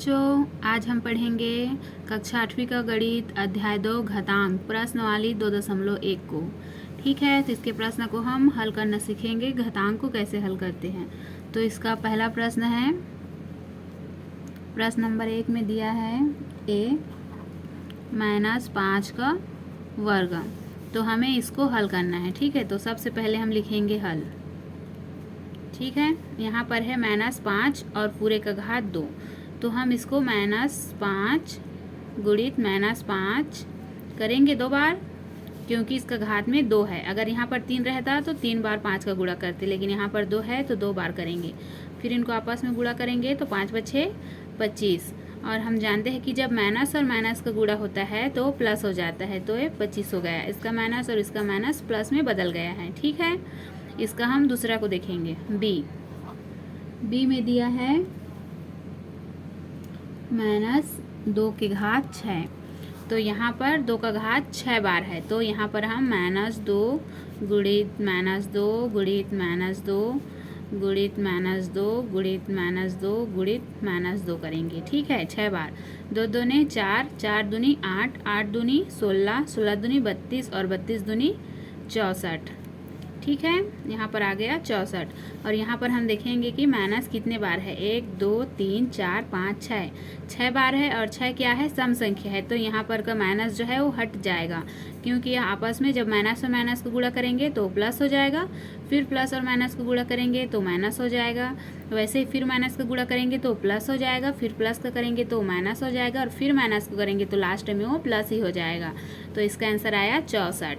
बच्चों, आज हम पढ़ेंगे कक्षा 8वीं का गणित अध्याय 2 घातांक प्रश्नवाली 2.1 को। ठीक है, तो इसके प्रश्न को हम हल करना सीखेंगे। घातांक को कैसे हल करते हैं, तो इसका पहला प्रश्न है, प्रश्न नंबर 1 में दिया है a -5 का वर्ग। तो हमें इसको हल करना है। ठीक है, तो सबसे पहले हम लिखेंगे हल। ठीक है, यहाँ पर है -5 और पूरे का घात 2, तो हम इसको -5 गुणित -5 करेंगे 2 बार, क्योंकि इसका घात में 2 है। अगर यहाँ पर 3 रहता तो 3 बार 5 का गुणा करते, लेकिन यहाँ पर 2 है तो 2 बार करेंगे। फिर इनको आपस में गुणा करेंगे तो 5 × 6 = 25। और हम जानते हैं कि जब माइनस और माइनस का गुणा होता है तो प्लस हो जाता है, तो ये 25 हो गया। इसका माइनस और इसका माइनस प्लस में बदल गया है। ठीक है, इसका हम दूसरा को देखेंगे। बी में दिया है -2 के घात 6। तो यहाँ पर 2 का घात 6 बार है, तो यहाँ पर हम -2 गुणित -2 गुणित -2 गुणित -2 गुणित -2 गुणित -2 करेंगे। ठीक है, 6 बार। 2 दूनी 4, 4 दूनी 8, 8 दूनी 16, 16 दूनी 32 और 32 दूनी 64। ठीक है, यहाँ पर आ गया 64। और यहाँ पर हम देखेंगे कि माइनस कितने बार है, 1 2 3 4 5 6, 6 बार है। और 6 क्या है, सम संख्या है, तो यहाँ पर का माइनस जो है वो हट जाएगा, क्योंकि आपस में जब माइनस और माइनस को गुणा करेंगे तो प्लस हो जाएगा, फिर प्लस और माइनस को गुणा करेंगे तो माइनस हो जाएगा, वैसे ही फिर माइनस का गुणा करेंगे तो प्लस हो जाएगा, फिर प्लस का करेंगे तो माइनस हो जाएगा, और फिर माइनस को करेंगे तो लास्ट में वो प्लस ही हो जाएगा। तो इसका आंसर आया 64।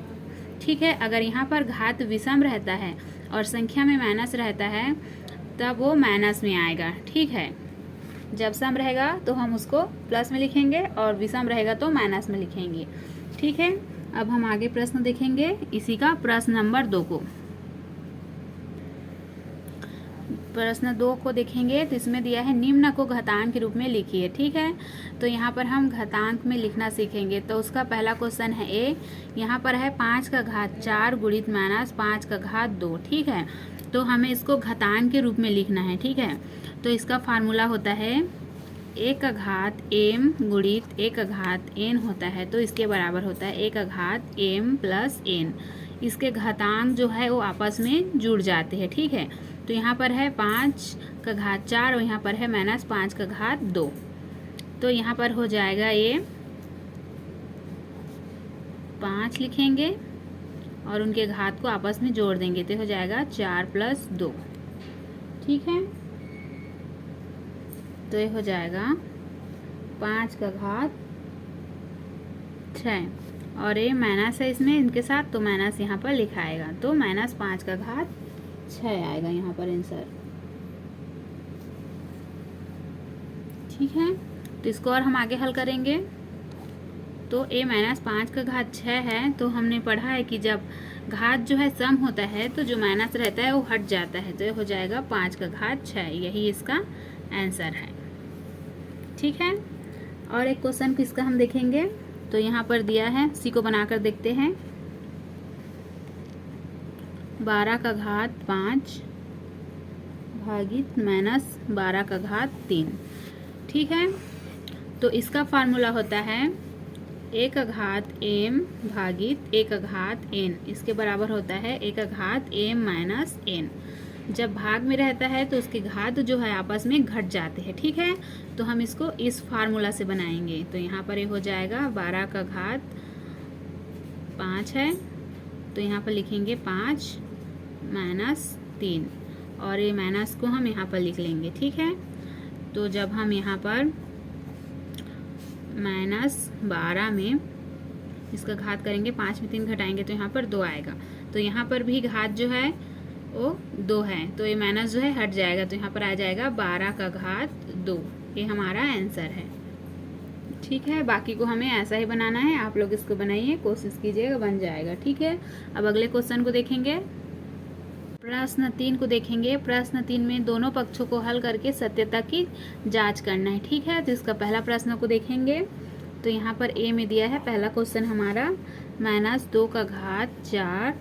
ठीक है, अगर यहाँ पर घात विषम रहता है और संख्या में माइनस रहता है तब वो माइनस में आएगा। ठीक है, जब सम रहेगा तो हम उसको प्लस में लिखेंगे और विषम रहेगा तो माइनस में लिखेंगे। ठीक है, अब हम आगे प्रश्न देखेंगे इसी का, प्रश्न नंबर 2 को। प्रश्न 2 को देखेंगे तो इसमें दिया है निम्न को घातांक के रूप में लिखिए। ठीक है, तो यहाँ पर हम घातांक में लिखना सीखेंगे। तो उसका पहला क्वेश्चन है ए, यहाँ पर है 5 का घात 4 गुणित -5 का घात 2। ठीक है, तो हमें इसको घातांक के रूप में लिखना है। ठीक है, तो इसका फार्मूला होता है a का घात m गुणित a का घात n होता है, तो इसके बराबर होता है a का घात m + n। इसके घातांक जो है वो आपस में जुड़ जाते हैं। ठीक है, तो यहाँ पर है 5 का घात 4 और यहाँ पर है -5 का घात 2। तो यहाँ पर हो जाएगा ये 5 लिखेंगे और उनके घात को आपस में जोड़ देंगे, तो हो जाएगा 4 + 2। ठीक है, तो ये हो जाएगा 5 का घात 6, और ये माइनस है इसमें इनके साथ, तो माइनस यहाँ पर लिखाएगा, तो -5 का घात 6 आएगा यहाँ पर आंसर। ठीक है, तो इसको और हम आगे हल करेंगे। तो a -5 का घात 6 है, तो हमने पढ़ा है कि जब घात जो है सम होता है तो जो माइनस रहता है वो हट जाता है, तो ये हो जाएगा 5 का घात 6। यही इसका आंसर है। ठीक है, और एक क्वेश्चन किसका हम देखेंगे। तो यहाँ पर दिया है, सी को बनाकर देखते हैं। 12 का घात 5 भागित -12 का घात 3। ठीक है, तो इसका फार्मूला होता है a का घात m भागित a का घात n। इसके बराबर होता है a का घात m - n। जब भाग में रहता है तो उसके घात जो है आपस में घट जाते हैं। ठीक है, तो हम इसको इस फार्मूला से बनाएंगे। तो यहाँ पर ये हो जाएगा 12 का घात 5 है, तो यहाँ पर लिखेंगे 5 - 3, और ये माइनस को हम यहाँ पर लिख लेंगे। ठीक है, तो जब हम यहाँ पर -12 में इसका घात करेंगे, 5 में 3 घटाएंगे तो यहाँ पर 2 आएगा। तो यहाँ पर भी घात जो है वो 2 है, तो ये माइनस जो है हट जाएगा, तो यहाँ पर आ जाएगा 12 का घात 2। ये हमारा आंसर है। ठीक है, बाकी को हमें ऐसा ही बनाना है। आप लोग इसको बनाइए, कोशिश कीजिएगा, बन जाएगा। ठीक है, अब अगले क्वेश्चन को देखेंगे। प्रश्न 3 को देखेंगे। प्रश्न 3 में दोनों पक्षों को हल करके सत्यता की जांच करना है। ठीक है, तो इसका पहला प्रश्न को देखेंगे। तो यहाँ पर ए में दिया है पहला क्वेश्चन हमारा, -2 का घात 4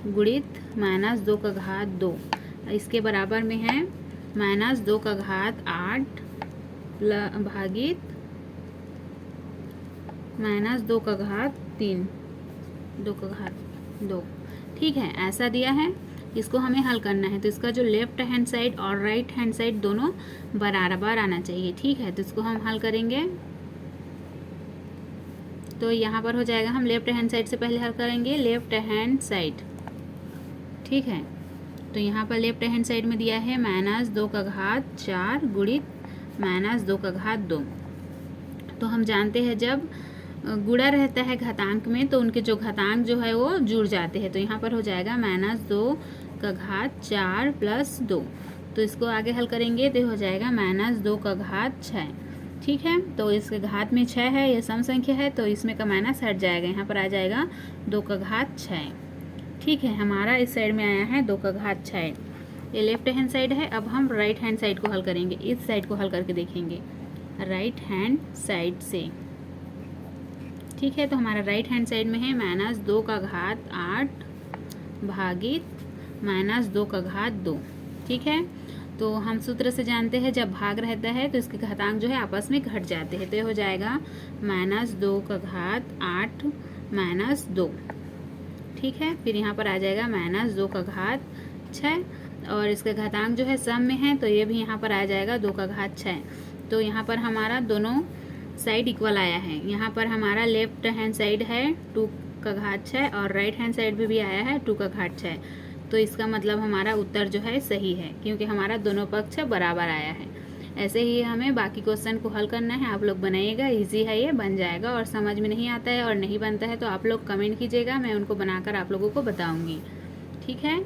गुणित -2 का घात 2। इसके बराबर में है -2 का घात 8 भागित माइनस 2 का घात 3, 2 का घात 2। ठीक है, ऐसा दिया है, इसको हमें हल करना है। तो इसका जो लेफ्ट हैंड साइड और राइट हैंड साइड दोनों बराबर आना चाहिए। ठीक है, तो इसको हम हल करेंगे। तो यहाँ पर हो जाएगा, हम लेफ्ट हैंड साइड से पहले हल करेंगे, लेफ्ट हैंड साइड। ठीक है, तो यहाँ पर लेफ्ट हैंड साइड में दिया है माइनस 2 का घात 4 गुणित माइनस 2 का घात 2। तो हम जानते हैं जब गुणा रहता है घातांक में तो उनके जो घातांक जो है वो जुड़ जाते हैं। तो यहाँ पर हो जाएगा माइनस 2 का घात 4 प्लस 2। तो इसको आगे हल करेंगे तो हो जाएगा माइनस 2 का घात 6। ठीक है, तो इसके घात में 6 है, ये सम संख्या है, तो इसमें का माइनस हट जाएगा, यहाँ पर आ जाएगा 2 का घात 6। ठीक है, हमारा इस साइड में आया है 2 का घात 6। ये लेफ्ट हैंड साइड है। अब हम राइट हैंड साइड को हल करेंगे, इस साइड को हल करके देखेंगे राइट हैंड साइड से। ठीक है, तो हमारा राइट हैंड साइड में है माइनस 2 का घात 8 भागित माइनस 2 का घात 2। ठीक है, तो हम सूत्र से जानते हैं जब भाग रहता है तो इसके घातांक जो है आपस में घट जाते हैं। तो ये हो जाएगा माइनस 2 का घात 8 माइनस 2। ठीक है, फिर यहाँ पर आ जाएगा माइनस 2 का घात 6 और इसके घातांक जो है सम में है तो ये भी यहाँ पर आ जाएगा 2 का घात 6। तो यहाँ पर हमारा दोनों साइड इक्वल आया है। यहाँ पर हमारा लेफ्ट हैंड साइड है 2 का घात 6 और राइट हैंड साइड भी आया है 2 का घात 6। तो इसका मतलब हमारा उत्तर जो है सही है, क्योंकि हमारा दोनों पक्ष बराबर आया है। ऐसे ही हमें बाकी क्वेश्चन को हल करना है। आप लोग बनाइएगा, इजी है, ये बन जाएगा। और समझ में नहीं आता है और नहीं बनता है तो आप लोग कमेंट कीजिएगा, मैं उनको बनाकर आप लोगों को बताऊँगी। ठीक है।